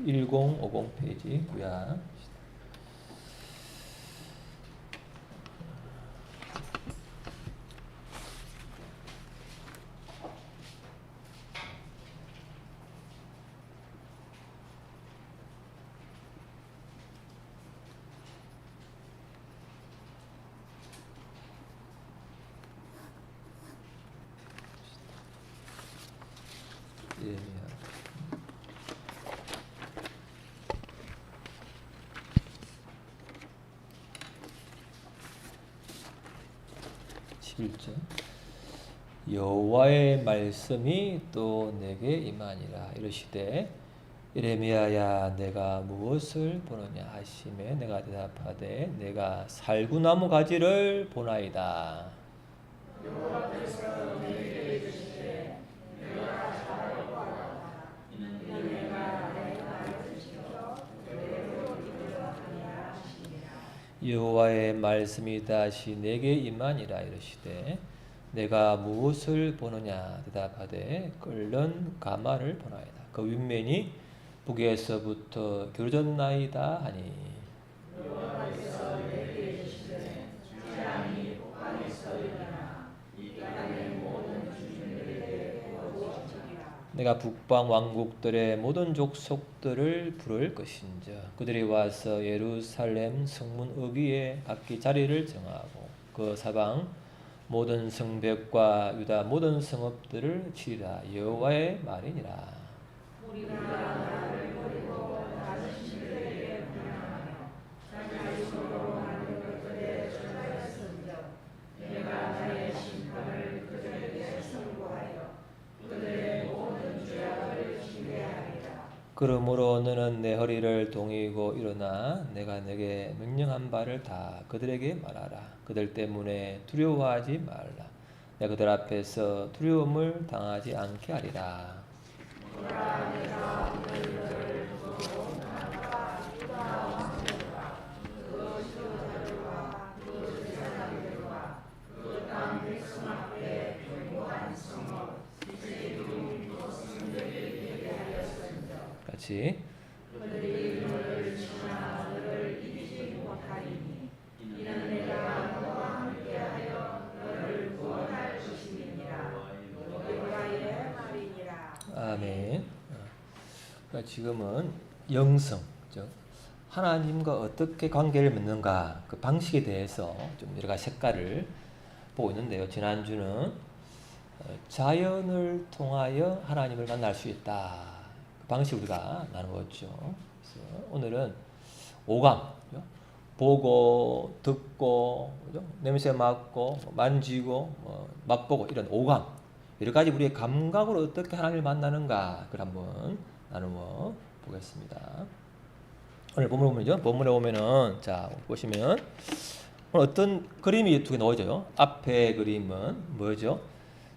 1050 페이지고요. 예레미야 11절 여호와의 말씀이 또 내게 임하니라 이르시되 예레미야야 내가 무엇을 보느냐 하시매 내가 대답하되 내가 살구나무 가지를 보나이다. 여호와의 말씀이 다시 내게 임하니라 이르시되 내가 무엇을 보느냐 대답하되 끓는 가마를 보나이다. 그 윗면이 북에서부터 기울어졌나이다 하니 내가 북방 왕국들의 모든 족속들을 부를 것인즉 그들이 와서 예루살렘 성문 어귀에 각기 자리를 정하고 그 사방 모든 성벽과 유다 모든 성읍들을 치리라. 여호와의 말이니라. 그러므로 너는 내 허리를 동이고 일어나 내가 내게 명령한 바를 다 그들에게 말하라. 그들 때문에 두려워하지 말라. 내가 그들 앞에서 두려움을 당하지 않게 하리라. 같이 아멘. 그러니까 지금은 영성, 즉 하나님과 어떻게 관계를 맺는가 그 방식에 대해서 좀 여러 가지 색깔을 보고 있는데요. 지난주는 자연을 통하여 하나님을 만날 수 있다. 그 방식 우리가 나누었죠. 그래서 오늘은 오감, 보고, 듣고, 냄새 맡고, 만지고, 맛보고 이런 오감. 여러 가지 우리의 감각으로 어떻게 하나님을 만나는가 그걸 한번 나누어 보겠습니다. 오늘 본문에 보면요. 본문에 보면은 자 보시면 오늘 어떤 그림이 두 개 나오죠. 앞에 그림은 뭐죠?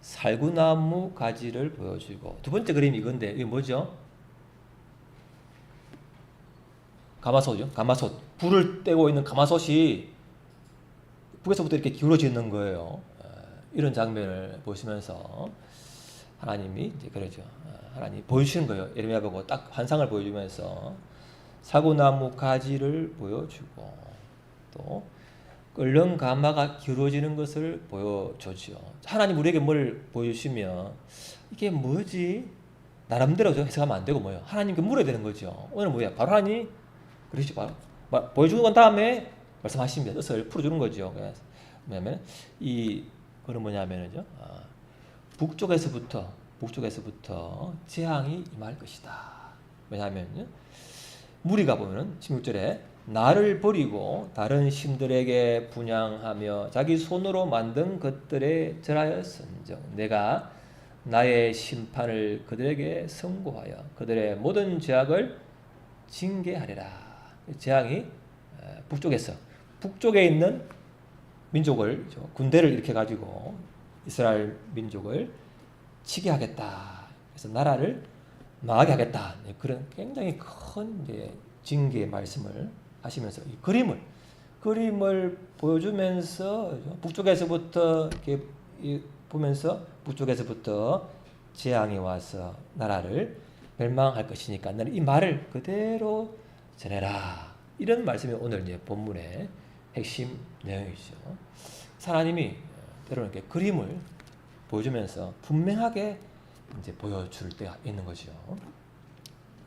살구나무 가지를 보여주고 두 번째 그림이 이건데 이게 뭐죠? 가마솥이요. 가마솥. 불을 떼고 있는 가마솥이 북에서부터 이렇게 기울어지는 거예요. 이런 장면을 보시면서 하나님이 이제 그러죠. 하나님 보여주시는 거예요. 예레미야 보고 딱 환상을 보여주면서 사구나무 가지를 보여주고 또 끓는 가마가 기울어지는 것을 보여주죠. 하나님 우리에게 뭘 보여주시면 이게 뭐지? 나름대로 해석하면 안 되고 뭐예요? 하나님께 물어야 되는 거죠. 오늘 뭐야? 바로 하나님 그러시죠. 바로 보여주고 난 다음에 말씀하십니다. 뜻을 풀어주는 거죠. 왜냐하면 이 그건 뭐냐면은요. 북쪽에서부터 재앙이 임할 것이다. 왜냐하면요. 무리가 보면은 16절에 나를 버리고 다른 신들에게 분향하며 자기 손으로 만든 것들에 절하였은즉 내가 나의 심판을 그들에게 선고하여 그들의 모든 죄악을 징계하리라. 재앙이 북쪽에 있는 민족을 군대를 일으켜 가지고 이스라엘 민족을 치게 하겠다. 그래서 나라를 망하게 하겠다. 그런 굉장히 큰 이제 징계의 말씀을 하시면서 이 그림을 보여주면서 북쪽에서부터 이렇게 보면서 북쪽에서부터 재앙이 와서 나라를 멸망할 것이니까 너는 이 말을 그대로 전해라. 이런 말씀이 오늘 이제 본문의 핵심 내용이죠. 하나님이 때로는 이렇게 그림을 보여주면서 분명하게 이제 보여줄 때가 있는 거죠.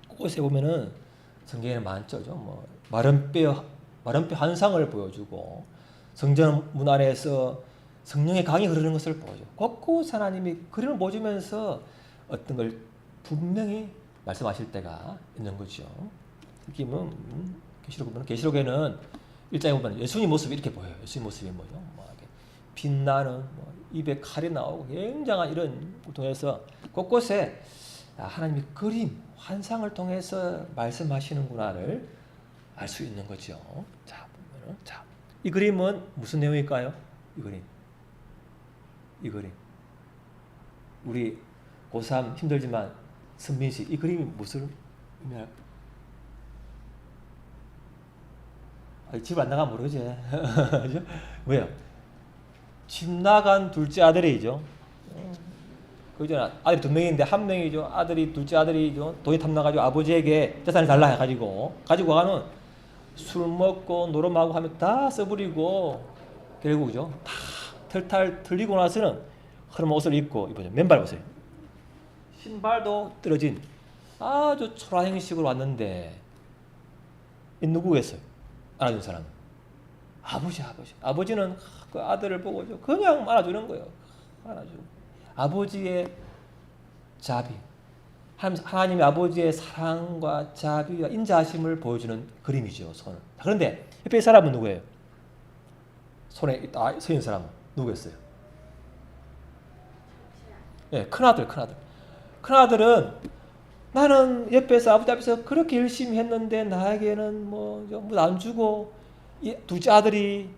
곳곳에 보면은 성경에는 많죠. 뭐 마른뼈 환상을 보여주고 성전 문 안에서 성령의 강이 흐르는 것을 보여줘. 곳곳 하나님이 그림을 보여주면서 어떤 걸 분명히 말씀하실 때가 있는 거죠. 특히 뭐 계시록 보면 계시록에는 1장에 보면 예수님 모습이 이렇게 보여요. 예수님 모습이 뭐죠? 뭐 이렇게 빛나는 뭐 입에 칼이 나오고 굉장한 이런 걸 통해서 곳곳에 하나님이 그림, 환상을 통해서 말씀하시는구나를 알 수 있는 거죠. 자, 보면은 이 그림은 무슨 내용일까요? 이 그림. 우리 고3 힘들지만 선민 씨, 이 그림이 무슨 의미할까? 집 안 나가면 모르지. 그죠? 왜요? 집 나간 둘째 아들이죠. 그죠? 아들이 2명인데 한 명이죠. 둘째 아들이죠. 돈이 탐나가지고 아버지에게 재산을 달라 해가지고 가지고 가는 술 먹고 노름하고 하면 다 써버리고 결국죠. 다 털탈 털리고 나서는 흐름 옷을 입고 이보죠. 맨발 보세요. 신발도 떨어진 아주 초라한 형식으로 왔는데 이 누구겠어요? 알아준 사람. 아버지는 그 아들을 보고 그냥 안아주는 거예요. 안아주고. 아버지의 자비. 하나님의 아버지의 사랑과 자비와 인자하심을 보여주는 그림이죠. 손을. 그런데 옆에 사람은 누구예요? 손에 서 있는 사람은 누구였어요? 네, 큰아들. 큰아들은 나는 옆에서 아버지 앞에서 그렇게 열심히 했는데 나에게는 뭐 안 주고 이 둘째 아들이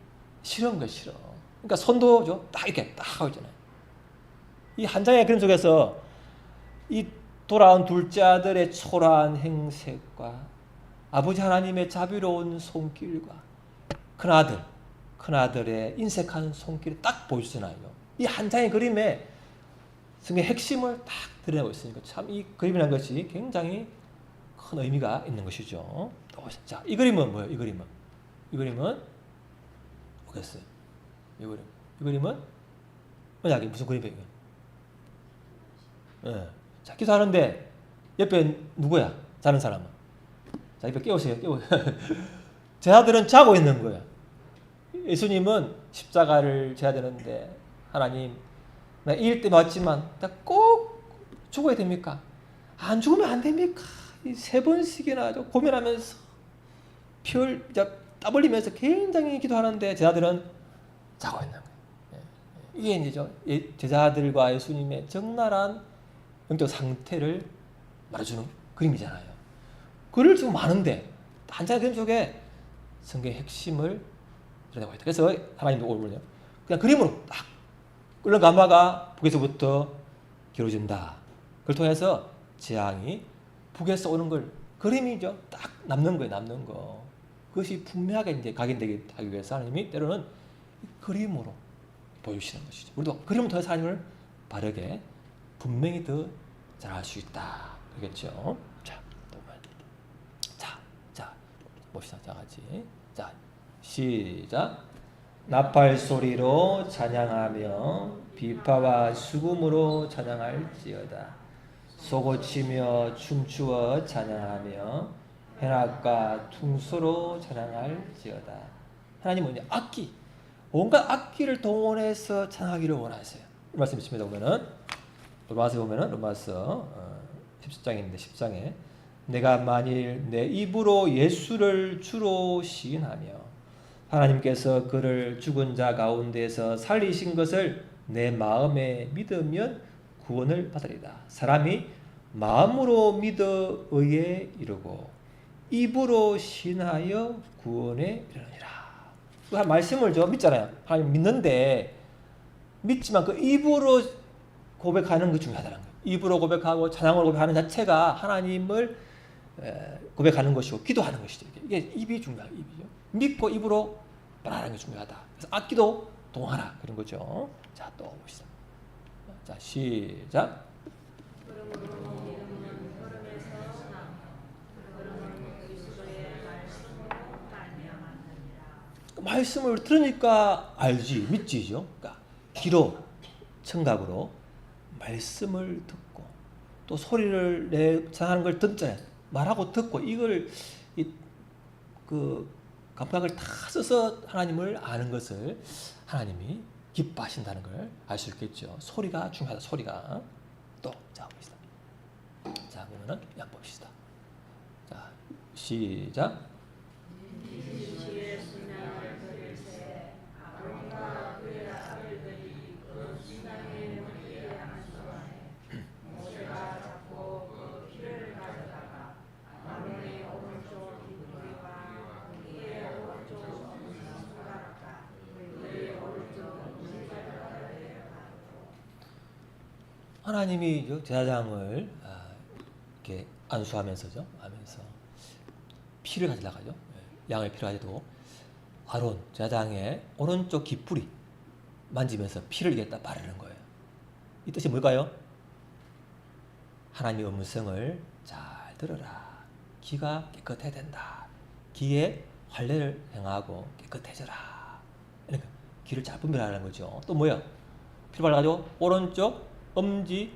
싫은 거 싫어. 그러니까 손도 딱 이렇게 딱 하고 있잖아요. 이 한 장의 그림 속에서 이 돌아온 둘째 아들의 초라한 행색과 아버지 하나님의 자비로운 손길과 큰아들의 인색한 손길이 딱 보여주잖아요. 이 한 장의 그림에 성경의 핵심을 딱 드러내고 있으니까 참 이 그림이라는 것이 굉장히 큰 의미가 있는 것이죠. 자, 이 그림은 뭐예요? 이 그림은 뭐겠어요? 이 그림은 만약에 무슨 그림이에요? 네. 자, 기도하는데 옆에 누구야? 자는 사람은. 자, 옆에 깨우세요. 제 아들은 자고 있는 거야. 예수님은 십자가를 져야 되는데 하나님 나 이 일 때문에 왔지만 나 꼭 죽어야 됩니까? 안 죽으면 안 됩니까? 3번씩이나 고민하면서 땀 흘리면서 굉장히 기도하는데 제자들은 자고 있는 거예요. 이게 이제 제자들과 예수님의 적나라한 영적 상태를 말해주는 그림이잖아요. 글을 좀 많은데 한 장의 그림 속에 성경의 핵심을 드러내고 있다. 그래서 하나님도 오늘요 그냥 그림으로 딱 끓는 가마가 북에서부터 길어진다. 그걸 통해서 재앙이 북에서 오는 걸 그림이죠. 딱 남는 거. 그것이 분명하게 이제 각인되게 하기 위해서 하나님이 때로는 그림으로 보여주시는 것이죠. 우리도 그림을 통해서 하나님을 바르게 분명히 더 잘 알 수 있다. 그렇겠죠? 자, 봅시다. 자, 같이. 자, 시작. 나팔 소리로 찬양하며 비파와 수금으로 찬양할지어다. 소고치며 춤추어 찬양하며 hen악과 퉁소로 찬양할지어다. 하나님은 악기, 온갖 악기를 동원해서 찬양하기를 원하세요. 이 말씀 있습니다. 로마서 17장인데 10장에 내가 만일 내 입으로 예수를 주로 시인하며 하나님께서 그를 죽은 자 가운데서 살리신 것을 내 마음에 믿으면 구원을 받으리라. 사람이 마음으로 믿어 의에 이르고 입으로 신하여 구원에 이르느니라. 그 말씀을 믿잖아요. 하나님 믿는데 믿지만 그 입으로 고백하는 게 중요하다는 거예요. 입으로 고백하고 찬양으로 고백하는 자체가 하나님을 고백하는 것이고 기도하는 것이죠. 이게 입이 중요해요. 입이죠. 믿고 입으로 말하는 게 중요하다. 그래서 악기도 동하라 그런 거죠. 자, 또 봅시다. 자, 시작. 말씀을 들으니까 알지, 믿지죠. 그러니까 귀로, 청각으로 말씀을 듣고 또 소리를 내하는 걸 듣잖아요. 말하고 듣고 이걸 그 감각을 다 써서 하나님을 아는 것을 하나님이 기뻐하신다는 걸 알 수 있겠죠. 소리가 중요하다. 소리가 또 자 봅시다. 자 그러면은 양 봅시다. 자 시작. 하나님이 제사장을 이렇게 안수하면서죠, 하면서 피를 가지려고 하죠. 양의 피를 가지고 아론 제사장의 오른쪽 깃뿌리 만지면서 피를 이겠다 바르는 거예요. 이 뜻이 뭘까요? 하나님의 음성을 잘 들어라. 귀가 깨끗해야 된다. 귀에 활례를 행하고 깨끗해져라. 그러니까 귀를 잘 분별하는 거죠. 또 뭐야? 피를 발라가지고 오른쪽 엄지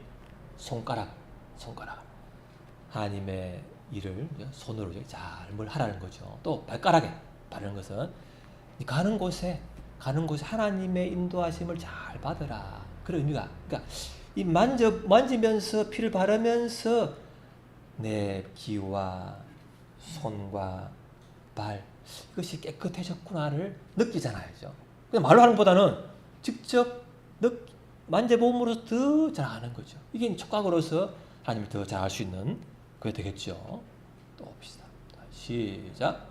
손가락 하나님의 일을 손으로 잘 뭘 하라는 거죠. 또 발가락에 바르는 것은 가는 곳에 하나님의 인도하심을 잘 받으라. 그런 의미가. 그러니까 이 만지면서 피를 바르면서 내 귀와 손과 발 이것이 깨끗해졌구나를 느끼잖아요. 그냥 말로 하는 것보다는 직접 만져봄으로써 더 잘 아는 거죠. 이게 촉각으로서 하나님을 더 잘 알 수 있는 그게 되겠죠. 또 봅시다. 시작.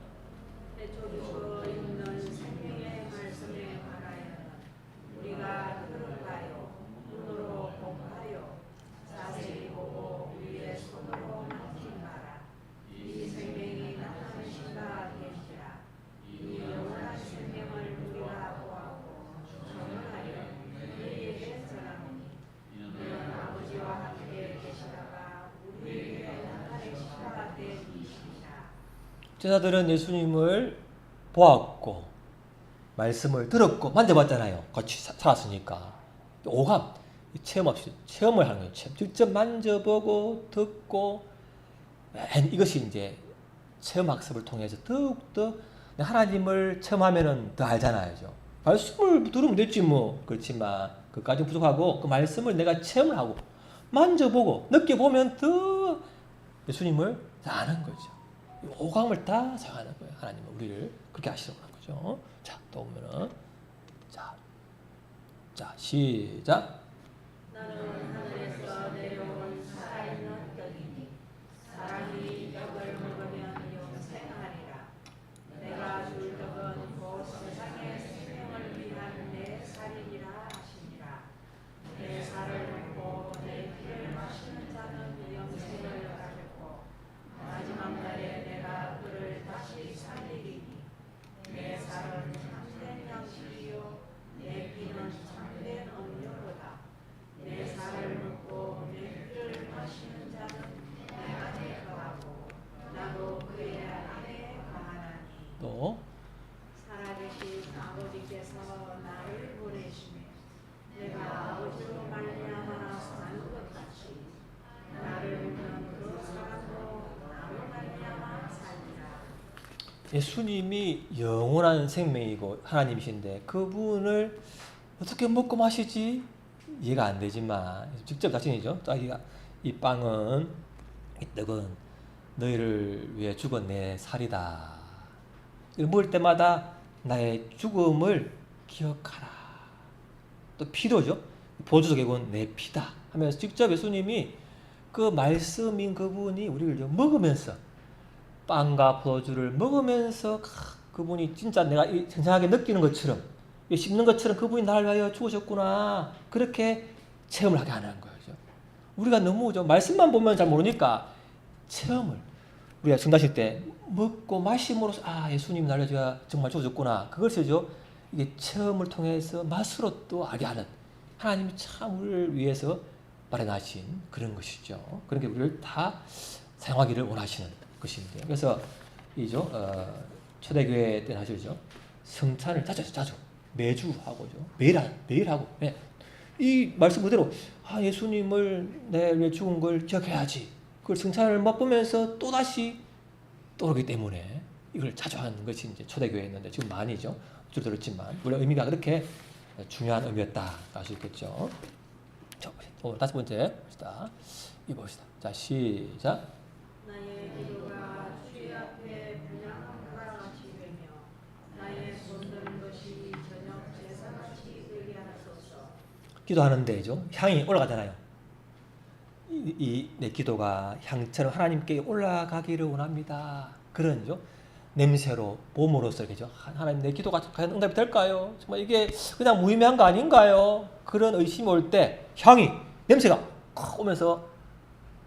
제자들은 예수님을 보았고 말씀을 들었고 만져봤잖아요. 같이 살았으니까. 오감, 체험을 하는 거예요. 직접 만져보고 듣고 이것이 이제 체험학습을 통해서 더욱더 하나님을 체험하면은 더 알잖아요. 말씀을 들으면 됐지 뭐. 그렇지만 그까지 부족하고 그 말씀을 내가 체험을 하고 만져보고 느껴보면 더 예수님을 아는 거죠. 오감을 다 사용하는 거예요. 하나님은 우리를 그렇게 하시려고 하는 거죠. 자, 또 보면은 자 시작. 나는 하늘에서 내려온 살아있는 떡이니 사람이 떡을 먹으면 영생하리라. 내가 줄 떡은 곧 세상의 생명을 위한 내 살이니라 하시니라. 내 살을 먹고 내 피를 마시는 자는 영생을 가졌고 마지막 날에 내가 그를 다시 살리리니 내 살은 참된 양식이요 내 피는 참된 음료로다. 내 살을 먹고 내 피를 마시는 자는 내 안에 거하고 나도 그의 안에 거하나니. 또 살아계신 아버지께서 나를 보내시며 내가 아버지로 말미암아 사는 것 같이 나를 믿는 그 사람도 나로 말미암아 살리라. 예수님이 영원한 생명이고 하나님이신데 그분을 어떻게 먹고 마시지? 이해가 안 되지만 직접 자신이죠. 자기가 이 빵은 이 떡은 너희를 위해 죽은 내 살이다. 먹을 때마다 나의 죽음을 기억하라. 또 피도죠. 보조적 개군 내 피다 하면서 직접 예수님이 그 말씀인 그분이 우리를 먹으면서 빵과 포도주를 먹으면서 그분이 진짜 내가 생생하게 느끼는 것처럼 씹는 것처럼 그분이 나를 위하여 죽으셨구나 그렇게 체험을 하게 하는 거죠. 우리가 너무 말씀만 보면 잘 모르니까 체험을 우리가 성가실 때 먹고 마심으로써 예수님이 나를 위하여 정말 죽으셨구나 그것이죠. 이게 체험을 통해서 맛으로 또 알게 하는 하나님이 참 우리를 위해서 마련하신 그런 것이죠. 그런 게 우리를 다 사용하기를 원하시는 것입니다. 그래서 이죠 초대교회 때는 하시죠. 성찬을 자주 매주 하고죠. 매일 하고. 네. 이 말씀 그대로 예수님을 내 위해 죽은 걸 기억해야지. 그걸 성찬을 맛보면서 또 다시 떠오르기 때문에 이걸 자주 하는 것이 이제 초대교회였는데 지금 많이죠. 줄어들었지만 물론 의미가 그렇게 중요한 의미였다 알 수 있겠죠. 자, 오늘 5번째 봅시다. 봅시다. 자, 시작. 나의 기도가 주의 앞에 분양함과 같이 되며 나의 손드는 것이 저녁 제사같이 되게 하소서. 기도하는데죠. 향이 올라가잖아요. 내 기도가 향처럼 하나님께 올라가기를 원합니다. 그런죠. 냄새로 봄으로써 그죠. 하나님 내 기도가 과연 응답이 될까요? 정말 이게 그냥 무의미한 거 아닌가요? 그런 의심이 올 때 향이 냄새가 오면서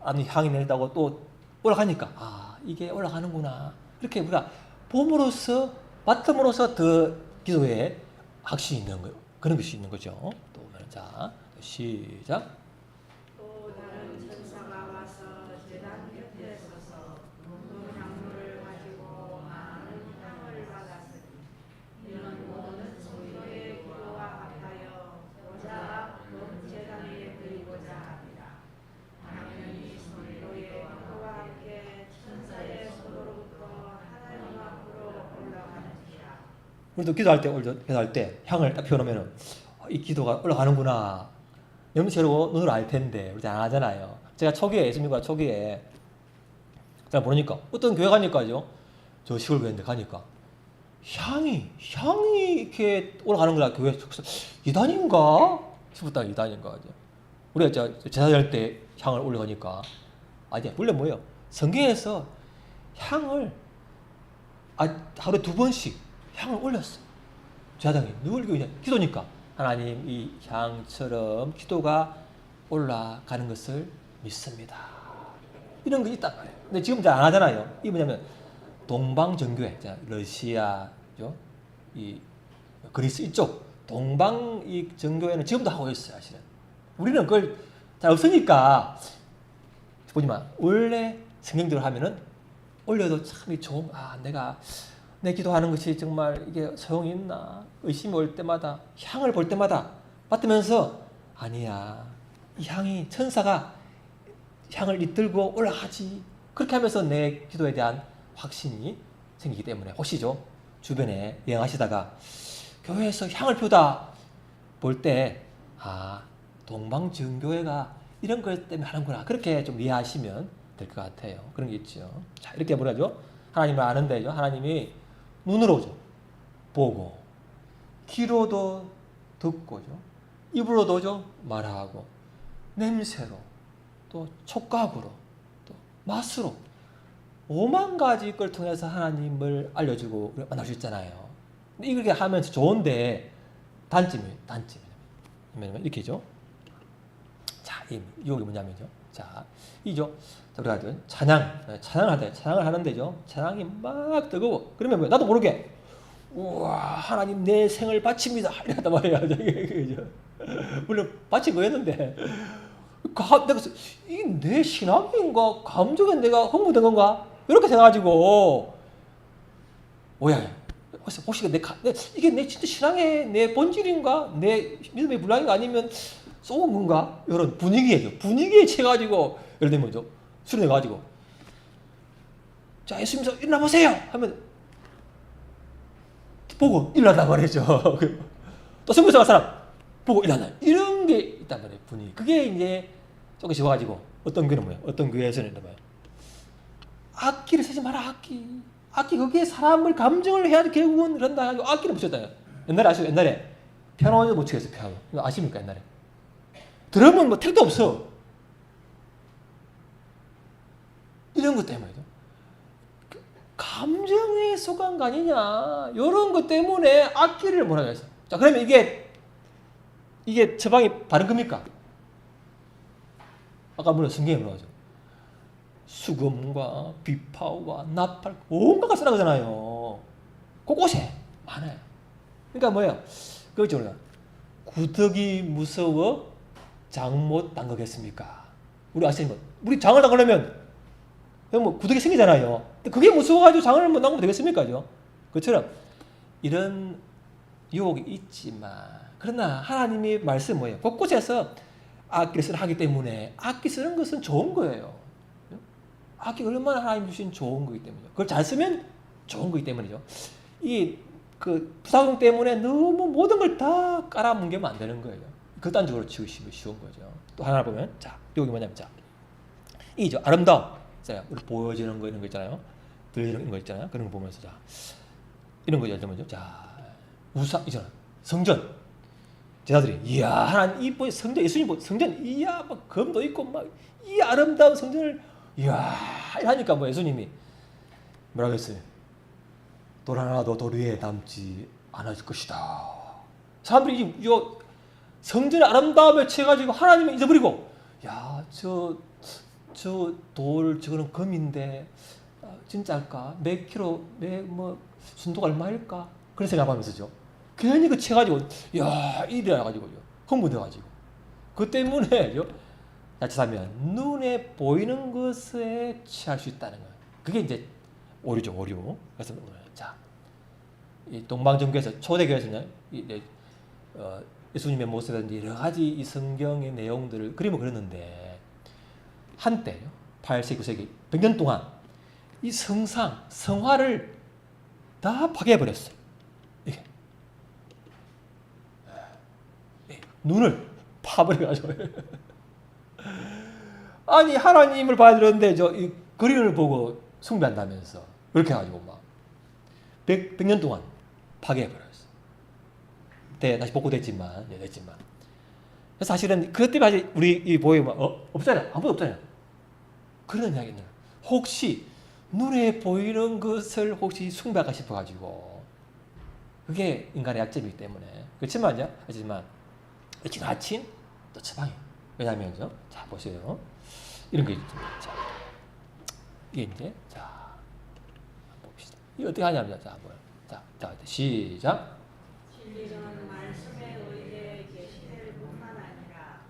아니 향이 내다고 또 올라가니까 이게 올라가는구나. 이렇게 우리가 봄으로써 맡음으로써 더 기도에 확신이 있는 거 그런 것이 있는 거죠. 또 오늘 자 시작. 또 다른 천사가 와서 제단 곁에 서서 그 향물을 가지고 많은 향을 받았으니 이는 모든 성도의 기도와 같아요. 보자 본 제단에 드리고자 합니다. 당연히 성도의 기도와 함께 천사의 손으로부터 하나님 앞으로 올라가는지라. 우리도 기도할 때 향을 딱 피워놓으면 이 기도가 올라가는구나. 염세로 눈으로 알 텐데 우리 잘 안 하잖아요. 제가 예수님과 초기에 제가 보니까 어떤 교회 가니까요. 저 시골 교회인데 가니까 향이 이렇게 올라가는 거라 교회 이단인가 싶었다. 이단인가 우리가 제사 지낼 때 향을 올려가니까 원래 뭐예요? 성경에서 향을 하루에 2번씩 향을 올렸어. 제사장이 누굴 기도니까 하나님 이 향처럼 기도가 올라가는 것을 믿습니다. 이런 거 있단 말이에요. 근데 지금 잘 안 하잖아요. 이게 뭐냐면 동방정교회, 러시아죠, 이 그리스 이쪽 동방 이 정교회는 지금도 하고 있어요. 사실은 우리는 그걸 잘 없으니까 보지만 원래 성경대로 하면은 올려도 참 좋은. 내가 내 기도하는 것이 정말 이게 소용이 있나 의심이 올 때마다 향을 볼 때마다 맡으면서 아니야 이 향이 천사가 향을 이끌고 올라가지. 그렇게 하면서 내 기도에 대한 확신이 생기기 때문에 혹시죠 주변에 여행하시다가 교회에서 향을 피우다 볼 때 동방정교회가 이런 것 때문에 하는구나 그렇게 좀 이해하시면 될 것 같아요. 그런 게 있죠. 자 이렇게 뭐라죠? 하나님을 아는데죠. 하나님이 눈으로죠 보고 귀로도 듣고죠 입으로도죠 말하고 냄새로 또 촉각으로 또 맛으로 5만 가지 걸 통해서 하나님을 알려주고 만날 수 있잖아요. 근데 이렇게 하면서 좋은데 단점이 뭐냐면 이렇게죠. 자, 이게 뭐냐면요. 자, 이죠. 우리가 찬양을 하는데죠. 찬양이 막 뜨거워. 그러면 뭐야? 나도 모르게 우와 하나님 내 생을 바칩니다. 이랬단 말이야. 그죠? 물론 바친 거였는데 내가 이게 내 신앙인가 감정에 내가 흥분된 건가 이렇게 생각가지고 뭐야? 혹시 이게 내 진짜 신앙의 내 본질인가 내 믿음의 불량인가 아니면 쏘은 건가 이런 분위기에 채가지고 예를 들면 뭐죠? 술을 내가지고 자 예수님께서 일어나보세요 하면 보고 일어난단 말이죠. 또 성부에서 갈 사람 보고 일어나 이런 게 있단 말이에요. 분위기 그게 이제 조금씩 와가지고 어떤 교회는 뭐예요? 어떤 교회에서는 뭐예요? 악기를 쓰지 마라. 악기 거기에 사람을 감정을 해야 결국은 그런다 하고 악기를 붙였다. 옛날에 아시죠? 옛날에 피아노를 못 치겠어요. 피아노 이거 아십니까? 옛날에 드럼은 뭐 택도 없어. 이런 것 때문이죠. 감정에 속한 거 아니냐. 이런 것 때문에 악기를 뭐라고 해서. 자, 그러면 이게 처방이 바른 겁니까? 아까 물론 성경에 뭐라고 하죠? 수금과 비파와 나팔 온갖 걸 쓰라고 하잖아요. 곳곳에 많아요. 그러니까 뭐예요? 그거죠. 우리가 구더기 무서워 장 못 담그겠습니까? 우리 아시는 거. 우리 장을 담그려면 뭐 구더기 생기잖아요. 근데 그게 무서워가지고 장을 못 담그면 되겠습니까? 그처럼 이런 유혹이 있지만 그러나 하나님의 말씀 뭐예요? 곳곳에서 악기를 하기 때문에 악기 쓰는 것은 좋은 거예요. 악기 얼마나 하나님 주신 좋은 거기 때문이죠. 그걸 잘 쓰면 좋은 거기 때문이죠. 이 그 부작용 때문에 너무 모든 걸 다 깔아뭉개면 안 되는 거예요. 극단적으로 치우시면 쉬운 거죠. 또 하나 보면 자 여기 뭐냐면 자 이죠 아름다움 있잖아요. 우리 보여지는 거 이런 거 있잖아요. 들리는 거 있잖아요. 그런 거 보면서 자 이런 거 예를 들면 자 우상 있잖아 성전 제자들이 이야 하나님 이 성전 예수님 성전 이야 막 검도 있고 막 이 아름다운 성전을 이야 하니까 뭐 예수님이 뭐라고 했어요? 돌 하나도 돌 위에 남지 않을 것이다. 사람들이 이 성전의 아름다움에 취해가지고 하나님을 잊어버리고 야 저 돌 저거는 금인데 진짜일까? 몇 킬로 뭐 순도가 얼마일까? 그런 생각하면서죠. 괜히 그 취해가지고 야 이래가지고요 흥분해가지고 그 때문에요. 자칫하면 눈에 보이는 것에 취할 수 있다는 거예요. 그게 이제 오류죠 오류. 그래서 자 이 동방정교에서 초대교회에서는 예수님의 모습이라든지 여러 가지 이 성경의 내용들을 그림을 그렸는데 한때 8세기 9세기 100년 동안 이 성상 성화를 다 파괴해버렸어요. 이게 눈을 파버려가지고 아니 하나님을 봐야 되는데 저 이 그림을 보고 숭배한다면서 그렇게 해가지고 막 100년 동안 파괴해버렸어요. 다시 복구됐지만 됐지만 사실은 그것 때문에 우리 이 보이면 없잖아요. 아무도 없잖아요. 그런 이야기는 혹시 눈에 보이는 것을 혹시 숭배하고 싶어가지고 그게 인간의 약점이기 때문에 그렇지만요. 하지만 지나친 또 처방이에요. 왜냐하면요. 자 보세요. 이런 게 있습니다. 자 이게 이제 자 봅시다. 이게 어떻게 하냐면 자 뭐야. 자 시작. 진리는 말씀에 의해 계시될 뿐만 아니라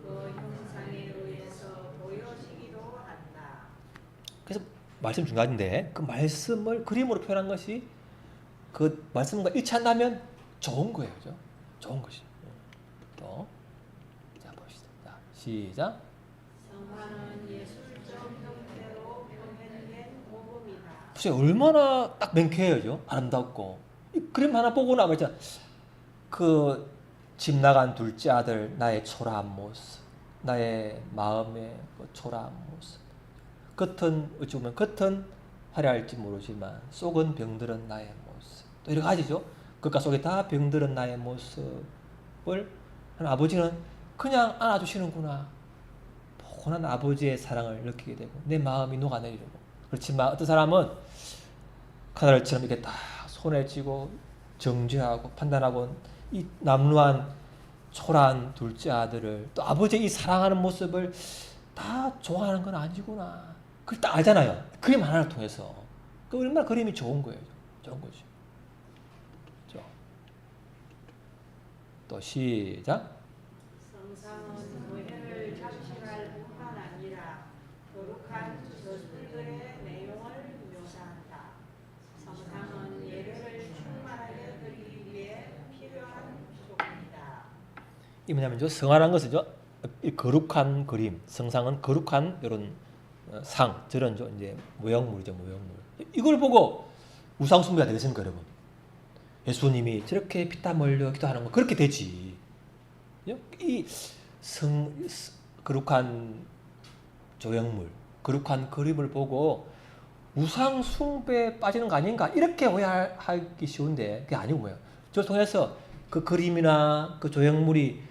그 형상에 의해서 보여지기도 한다. 그래서 말씀 중간인데 그 말씀을 그림으로 표현한 것이 그 말씀과 일치한다면 좋은 거예요, 그죠? 좋은 것이. 또, 자 봅시다. 자 시작. 성화는 예술적 형태로 표현된 모범이다. 보세요, 얼마나 딱 명쾌해요, 아름답고. 이 그림 하나 보고 나면 진짜 그 집 나간 둘째 아들 나의 초라한 모습, 나의 마음의 그 초라한 모습. 겉은 어찌 보면 겉은 화려할지 모르지만 속은 병들은 나의 모습. 또 여러 가지죠. 겉과 속에 다 병들은 나의 모습을 아버지는 그냥 안아주시는구나. 포근한 아버지의 사랑을 느끼게 되고 내 마음이 녹아내리고. 그렇지만 어떤 사람은 카나를처럼 이렇게 딱 손에 쥐고 정죄하고 판단하고 이 남루한 초라한 둘째 아들을 또 아버지의 이 사랑하는 모습을 다 좋아하는 건 아니구나. 그걸 딱 알잖아요. 그림 하나를 통해서. 그 얼마나 그림이 좋은 거예요. 좋은 거죠. 또 시작. 성상은 무해를 장식할 뿐만 아니라 거룩한 저술들의 내용을 묘사한다. 성상은 예배를 충만하게 드리기 위해 필요한 조건이다. 이 뭐냐면 성화라는 것은 이 거룩한 그림, 성상은 거룩한 이런 상, 저런 이제 모형물이죠, 모형물. 이걸 보고 우상 숭배가 되겠습니까, 여러분? 예수님이 저렇게 피땀 흘려 기도하는 거 그렇게 되지. 이 거룩한 조형물, 거룩한 그림을 보고 우상 숭배에 빠지는 거 아닌가 이렇게 오해하기 쉬운데 그게 아니고 뭐예요? 저를 통해서 그 그림이나 그 조형물이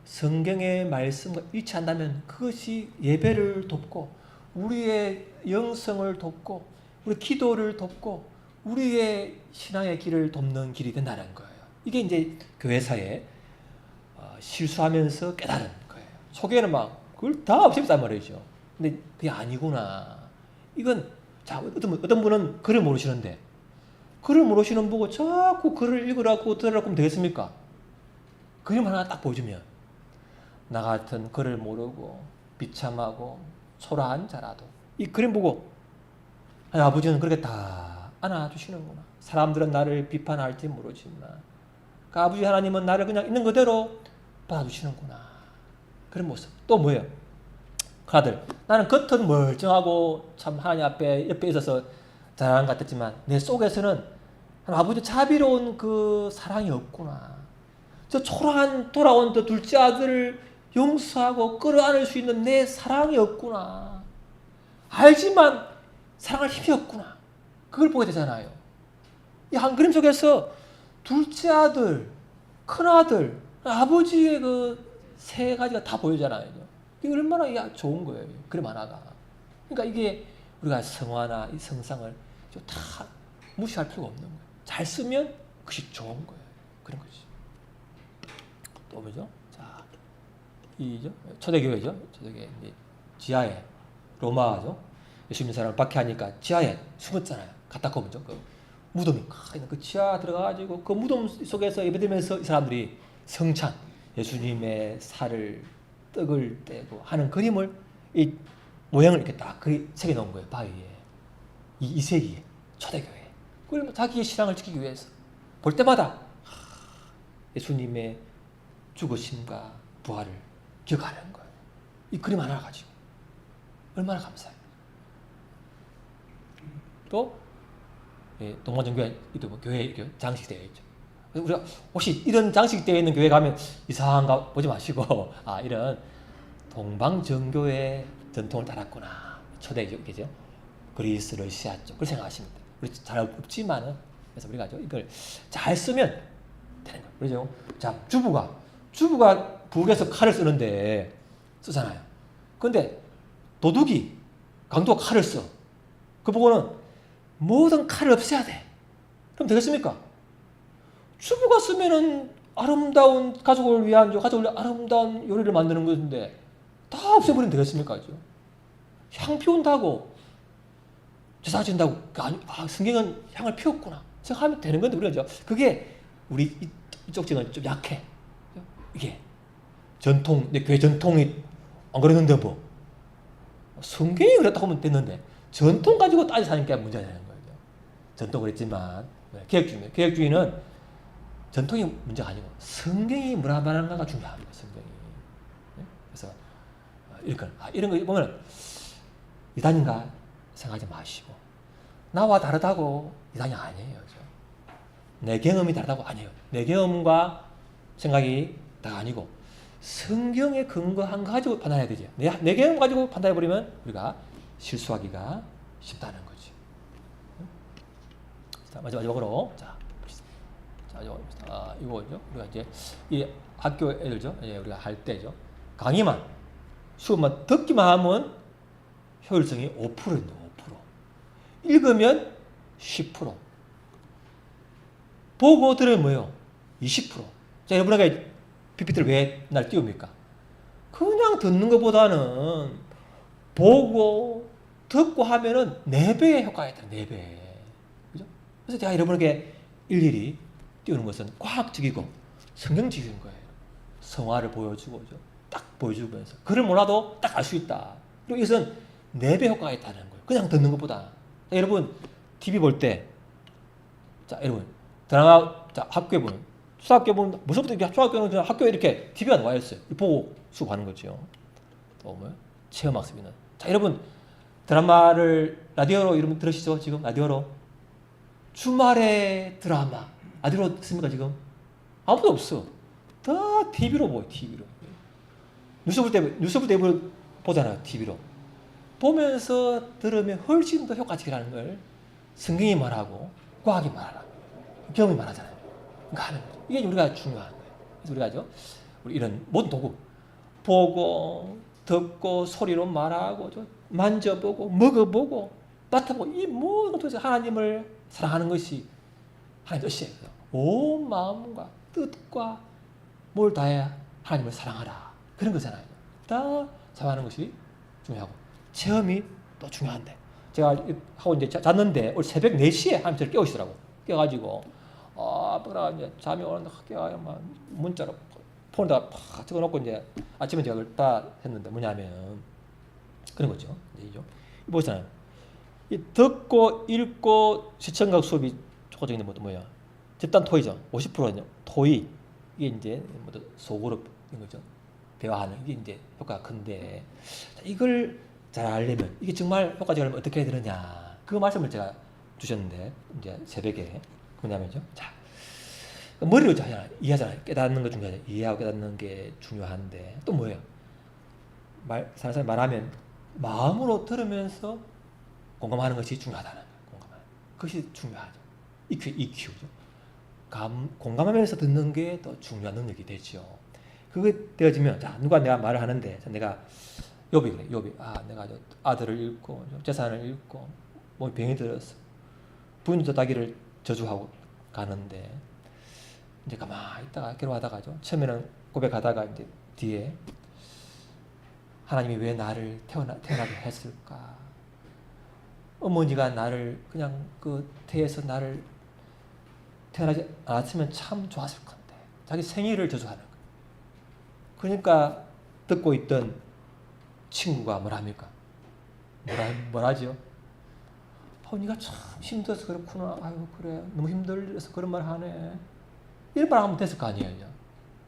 성경의 말씀과 일치한다면 그것이 예배를 돕고 우리의 영성을 돕고 우리 기도를 돕고 우리의 신앙의 길을 돕는 길이 된다는 거예요. 이게 이제 교회사에 실수하면서 깨달은 거예요. 초기에는 막 그걸 다 없앴단 말이죠. 근데 그게 아니구나. 이건 자 어떤 분은 글을 모르시는데 글을 모르시는 분 보고 자꾸 글을 읽으라고 들으라고 하면 되겠습니까? 그림 하나 딱 보여주면 나 같은 글을 모르고 비참하고 초라한 자라도 이 그림 보고 아니, 아버지는 그렇게 다 안아주시는구나. 사람들은 나를 비판할지 모르지만 그 아버지 하나님은 나를 그냥 있는 그대로 받아주시는구나. 그런 모습. 또 뭐예요? 그 아들, 나는 겉은 멀쩡하고 참 하나님 앞에 옆에 있어서 잘하는 것 같았지만 내 속에서는 아버지 자비로운 그 사랑이 없구나. 저 초라한 돌아온 저 둘째 아들을 용서하고 끌어안을 수 있는 내 사랑이 없구나. 알지만 사랑할 힘이 없구나. 그걸 보게 되잖아요. 이 한 그림 속에서 둘째 아들, 큰 아들, 아버지의 그 세 가지가 다 보이잖아요. 이게 얼마나 좋은 거예요. 그림 하나가. 그러니까 이게 우리가 성화나 이 성상을 다 무시할 필요가 없는 거예요. 잘 쓰면 그것이 좋은 거예요. 그런 거지. 또 뭐죠? 자, 이죠? 초대교회죠. 초대교회 지하에 로마죠. 예수 믿는 사람을 박해하니까 지하에 숨었잖아요. 갔다 오면죠. 그 무덤이 있는 그 지하 들어가가지고 그 무덤 속에서 예배드리면서 이 사람들이 성찬 예수님의 살을 떡을 떼고 하는 그림을 이 모양을 이렇게 딱 새겨 놓은 거예요. 바위에. 이 2세기에 초대교회. 그걸 자기의 신앙을 지키기 위해서 볼 때마다 예수님의 죽으심과 부활을 기억하는 거예요. 이 그림 하나 가지고 얼마나 감사해요. 또 동방정교회 교회 장식되어 있죠. 우리가 혹시 이런 장식되어 있는 교회 가면 이상한가 보지 마시고 이런 동방정교회 전통을 따랐구나. 초대교회죠. 그리스, 러시아 쪽 그렇게 생각하시면 돼요. 우리 잘 없지만은 그래서 우리가 이걸 잘 쓰면 되는 거예요. 그렇죠? 자, 주부가 북에서 칼을 쓰잖아요. 그런데 도둑이 강도가 칼을 써. 그 보고는 모든 칼을 없애야 돼. 그럼 되겠습니까? 주부가 쓰면은 아름다운 가족을 위한 아름다운 요리를 만드는 것인데 다 없애버리면 되겠습니까? 그죠? 향 피운다고 제사 지낸다고 성경은 향을 피웠구나 생각하면 되는 건데 우리가 그게 우리 이쪽 지역은 좀 약해. 이게 전통 내 교회 전통이 안 그랬는데 뭐 성경이 그랬다고 하면 됐는데 전통 가지고 따져 사는 게 문제가 되는 거예요. 전통 그랬지만 개혁주의는 전통이 문제가 아니고 성경이 뭐라 말하는가가 중요합니다. 성경이. 그래서 이런 거 보면 이단인가 생각하지 마시고 나와 다르다고 이단이 아니에요. 그렇죠? 내 경험이 다르다고 아니에요. 내 경험과 생각이 다가 아니고 성경에 근거한 거 가지고 판단해야 되죠. 내 경험 가지고 판단해버리면 우리가 실수하기가 쉽다는 거지. 자, 마지막으로 이거죠. 우리가 이제 이 학교 애들죠. 우리가 할 때죠. 강의만 수업만 듣기만 하면 효율성이 5%입니다. 5%. 읽으면 10%. 보고 들으면 뭐예요? 20%. 자, 여러분에게 PPT를 왜 날 띄웁니까? 그냥 듣는 것보다는 보고 듣고 하면은 4배의 효과가 있다. 4배. 그죠? 그래서 제가 여러분에게 일일이 띄우는 것은 과학적이고 성경적인 거예요. 성화를 보여주고 딱 보여주면서 글을 몰라도 딱 알 수 있다. 그리고 이것은 4배 효과가 있다는 거예요. 그냥 듣는 것보다. 자, 여러분 TV 볼 때 여러분 드라마 학교에 보면 수학교 보면 무서부터 중학교는 그냥 학교에 이렇게 TV가 나와 있어요. 보고 수업하는 거죠. 또 뭐요? 체험학습이는. 자, 여러분 드라마를 라디오로 여러분 들으시죠? 지금 라디오로 주말에 드라마 라디오로 듣습니까 지금? 아무도 없어. 다 TV로 보여. TV로. 뉴스 볼 때 보잖아요. TV로. 보면서 들으면 훨씬 더 효과적이라는 걸 성경이 말하고 과학이 말하고 경험이 말하잖아요. 그러니까 하는 거죠. 이게 우리가 중요한 거예요. 그래서 우리가 우리 이런 모든 도구 보고 듣고 소리로 말하고 만져보고 먹어보고 맡아보고 이 모든 것도 하나님을 사랑하는 것이 하나님 뜻이에요. 온 마음과 뜻과 뭘 다해야 하나님을 사랑하라. 그런 거잖아요. 다 잡아하는 것이 중요하고 체험이 또 중요한데 제가 하고 이제 잤는데 오늘 새벽 4시에 하나님 저를 깨우시더라고. 깨가지고 아빠가 이제 잠이 오는데 깨가 문자로 폰에다가 팍 적어놓고 이제 아침에 제가 그걸 다 했는데 뭐냐면 그런 거죠. 이죠. 보시잖아요. 이 듣고 읽고 시청각 수업이 초과적인 것도 뭐야? 집단 토의죠. 50%는 토의. 이게 이제 소그룹인 거죠. 대화하는 이게 이제 효과가 큰데 이걸 잘 알려면 이게 정말 효과적이려면 어떻게 해야 되느냐? 그 말씀을 제가 주셨는데 이제 새벽에 뭐냐면요. 자, 머리로 이해하잖아요. 깨닫는 거 중요하죠. 이해하고 깨닫는 게 중요한데 또 뭐예요? 사람 말하면 마음으로 들으면서 공감하는 것이 중요하다는 거예요. 공감하는 그것이 중요하죠. EQ죠. 공감하면서 듣는 게 더 중요한 능력이 되죠. 그게 되어지면 자 누가 내가 말을 하는데 내가 욥이 그래. 욥이 내가 아들을 잃고 재산을 잃고 몸이 병이 들었어. 부인도 자기를 저주하고 가는데 이제 가만히 있다가 괴로워하다가죠. 처음에는 고백하다가 이제 뒤에 하나님이 왜 나를 태어나게 했을까? 어머니가 나를 그냥 태에서 나를 태어나지 않았으면 참 좋았을 건데 자기 생일을 저주하는 거예요. 그러니까 듣고 있던 친구가 뭐랍니까? 뭐라죠? 네가 참 힘들어서 그렇구나. 아유 그래 너무 힘들어서 그런 말 하네. 이런 말 하면 됐을 거 아니에요.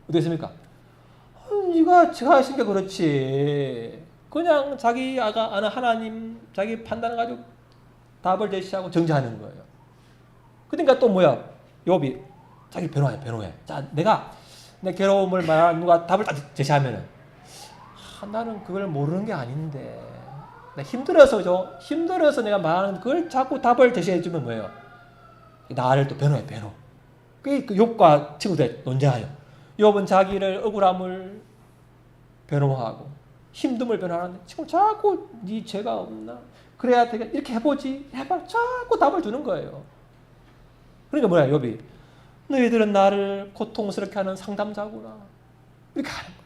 어떻습니까? 네가 제가 했으니까 그렇지. 그냥 자기 아는 하나님 자기 판단을 가지고 답을 제시하고 정죄하는 거예요. 그러니까 또 뭐야? 욥이 자기 변호해. 자, 내 괴로움을 말하는 누가 답을 딱 제시하면은 나는 그걸 모르는 게 아닌데 나 힘들어서 내가 말하는 그걸 자꾸 답을 제시해주면 뭐예요? 나를 또 변호해. 그 욥과 친구들 논쟁하여 욥은 자기를 억울함을 변호하고 힘듦을 변호하는데 지금 자꾸 네 죄가 없나? 그래야 되겠 이렇게 해보지 해봐 자꾸 답을 주는 거예요. 그러니까 뭐야 욥이 너희들은 나를 고통스럽게 하는 상담자구나 이렇게 하는 거예요.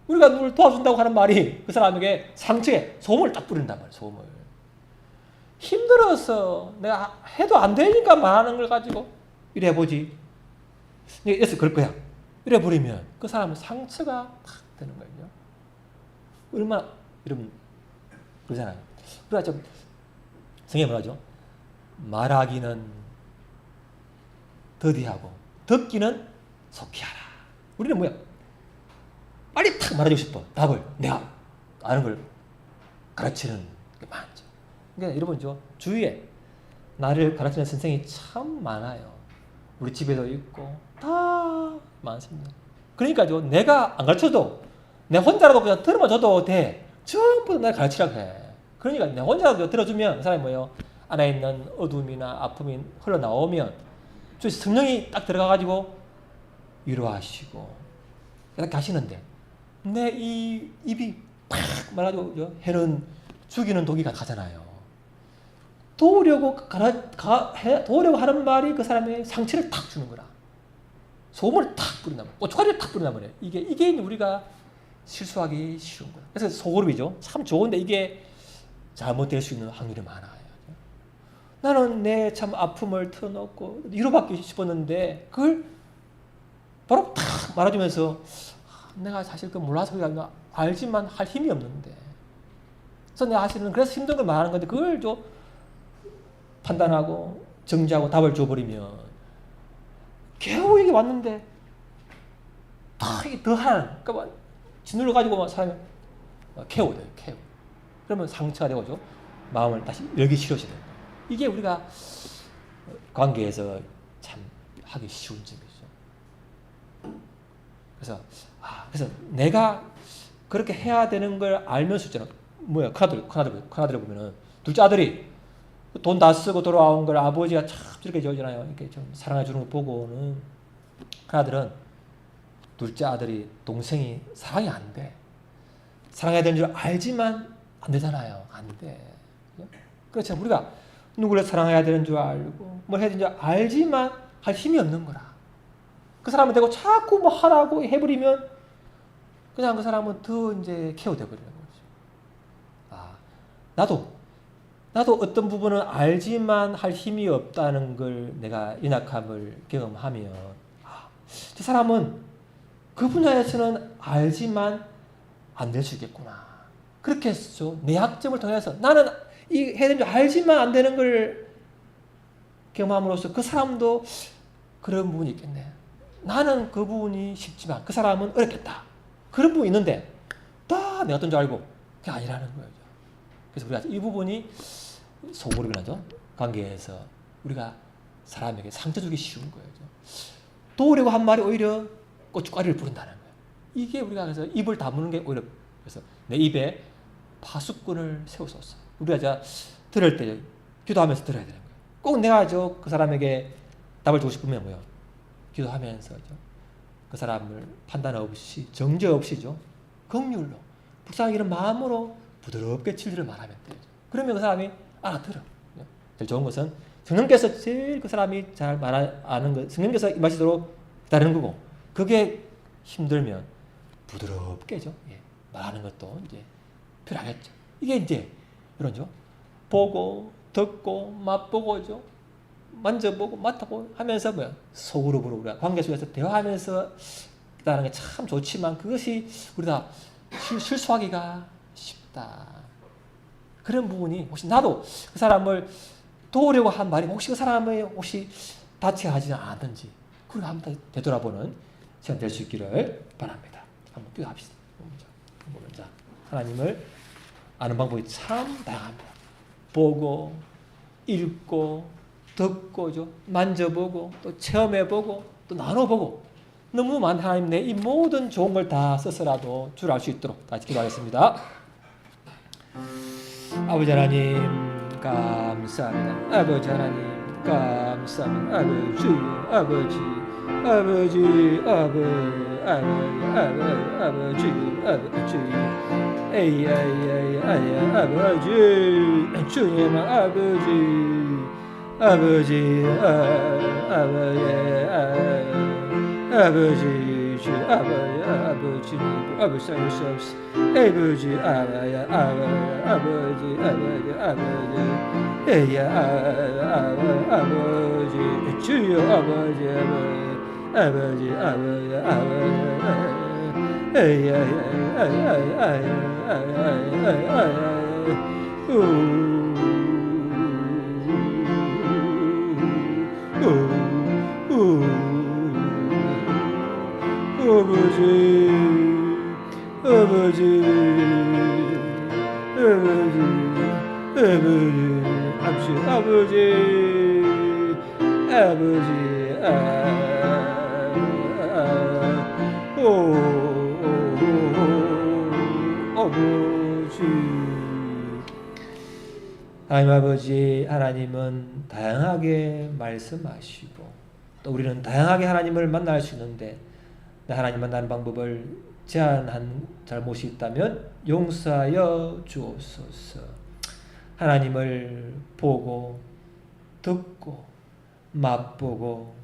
우리가 누굴 도와준다고 하는 말이 그 사람에게 상처에 소금을 딱 뿌린단 말이에요. 소금을. 힘들어서 내가 해도 안 되니까 말하는 걸 가지고 이래 해보지. 예수 그럴 거야. 이래 버리면 그 사람은 상처가 탁 되는 거예요. 얼마나 여러분 그러잖아요. 우리가 좀 성경에 뭐라죠? 말하기는 더디하고 듣기는 속히 하라. 우리는 뭐야? 빨리 탁 말해주고 싶어. 답을 내가 아는 걸 가르치는 게 많죠. 그러니까 여러분 주위에 나를 가르치는 선생이 참 많아요. 우리 집에도 있고 다 많습니다. 그러니까요 내가 안 가르쳐도 내 혼자라도 그냥 들어만 줘도 돼. 전부 날 가르치라고 해. 그러니까 내 혼자라도 들어주면 그 사람이 뭐예요? 안에 있는 어둠이나 아픔이 흘러나오면 저 성령이 딱 들어가가지고 위로하시고 이렇게 하시는데 내 이 입이 팍 말아가지고 해는 죽이는 독이가 가잖아요. 도우려고 하는 말이 그 사람의 상처를 탁 주는 거라. 소금을 탁 뿌린단 말이에요. 고춧가루를 탁 뿌린단 말이에요. 이게 우리가 실수하기 쉬운 거예요. 그래서 소그룹이죠. 참 좋은데 이게 잘못될 수 있는 확률이 많아요. 나는 내 참 아픔을 털어놓고 위로받기 싶었는데 그걸 바로 탁 말아주면서 내가 사실 그 몰라서 그냥 알지만 할 힘이 없는데 그래서 내가 사실은 그래서 힘든 걸 말하는 건데 그걸 판단하고 정지하고 답을 줘버리면 겨우 이게 왔는데 더한 그러니까 짓눌러 가지고 사람이 캐오돼요. 그러면 상처가 되고죠. 마음을 다시 열기 싫어지는 거예요. 이게 우리가 관계에서 참 하기 쉬운 점이죠. 그래서 내가 그렇게 해야 되는 걸 알면서 있잖아. 뭐야 큰아들 보면은 둘째 아들이 돈 다 쓰고 돌아온 걸 아버지가 참 저렇게 저러잖아요. 이렇게 좀 사랑해 주는 거 보고는 큰아들은 둘째 아들이 동생이 사랑이 안 돼. 사랑해야 되는 줄 알지만 안 되잖아요. 안 돼. 그렇죠. 우리가 누구를 사랑해야 되는 줄 알고 뭘 해야 되는 줄 알지만 할 힘이 없는 거라. 그 사람은 되고 자꾸 뭐 하라고 해버리면 그냥 그 사람은 더 이제 케어돼 버리는 거죠. 나도 어떤 부분은 알지만 할 힘이 없다는 걸 내가 연약함을 경험하면 저 사람은 그 분야에서는 알지만 안 될 수 있겠구나. 그렇게 했죠. 내 약점을 통해서 나는 이 해야 되는 줄 알지만 안 되는 걸 경험함으로써 그 사람도 그런 부분이 있겠네. 나는 그 부분이 쉽지만 그 사람은 어렵겠다. 그런 부분이 있는데 다 내가 어떤 줄 알고 그게 아니라는 거예요. 그래서 우리가 이 부분이 소모르게 나죠. 관계에서 우리가 사람에게 상처 주기 쉬운 거예요. 도우려고 한 말이 오히려 고춧가루를 부른다는 거예요. 이게 우리가 그래서 입을 다무는 게 오히려 그래서 내 입에 파수꾼을 세웠었어. 우리가 들을 때 기도하면서 들어야 되는 거예요. 꼭 내가 그 사람에게 답을 주고 싶으면 뭐요? 기도하면서 그 사람을 판단 없이 정죄 없이죠. 긍휼로 불쌍히 이런 마음으로 부드럽게 진리를 말하면 돼요. 그러면 그 사람이 알아들어. 제일 좋은 것은 성령께서 제일 그 사람이 잘 아는 것, 성령께서 임하시도록 기다리는 거고, 그게 힘들면 부드럽게죠. 말하는 것도 이제 필요하겠죠. 이게 이제 이런죠. 보고, 듣고, 맛보고죠. 만져보고, 맡아보고 하면서 뭐야? 속으로 우리가 관계 속에서 대화하면서 있다는 게 참 좋지만 그것이 우리가 실수하기가 쉽다. 그런 부분이 혹시 나도 그 사람을 도우려고 한 말이 혹시 그 사람을 혹시 다치게 하지 않았는지 그걸 한번 되돌아보는 시간 될 수 있기를 바랍니다. 한번 기도합시다. 자, 하나님을 아는 방법이 참 다양합니다. 보고, 읽고, 듣고죠. 만져보고, 또 체험해보고, 또 나눠보고. 너무 많은 하나님 내 이 모든 좋은 걸 다 써서라도 주를 알 수 있도록 다시 기도하겠습니다. 아버지 하나님 감사합니다. 아버지 하나님 감사합니다. 아버지 주님 아버지 주 아버지 살 수 없어 아버지 아버지 주여 아버지 하나님 아버지, 하나님은 다양하게 말씀하시고 또 우리는 다양하게 하나님을 만날 수 있는데 하나님 만나는 방법을 제한한 잘못이 있다면 용서하여 주옵소서. 하나님을 보고 듣고 맛보고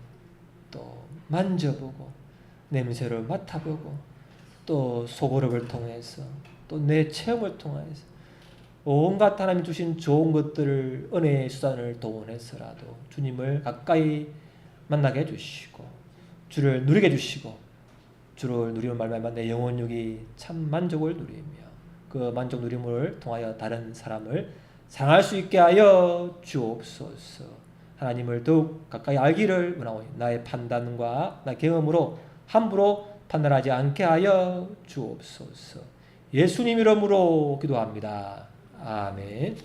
또 만져보고 냄새를 맡아보고 또 소고력을 통해서 또 내 체험을 통해서 온갖 하나님 주신 좋은 것들을 은혜의 수단을 동원해서라도 주님을 가까이 만나게 해주시고 주를 누리게 해주시고 주를 누리는 말마다 내 영혼육이 참 만족을 누리며 그 만족 누림을 통하여 다른 사람을 사랑할 수 있게 하여 주옵소서. 하나님을 더욱 가까이 알기를 원하오니 나의 판단과 나의 경험으로 함부로 판단하지 않게 하여 주옵소서. 예수님 이름으로 기도합니다. 아멘.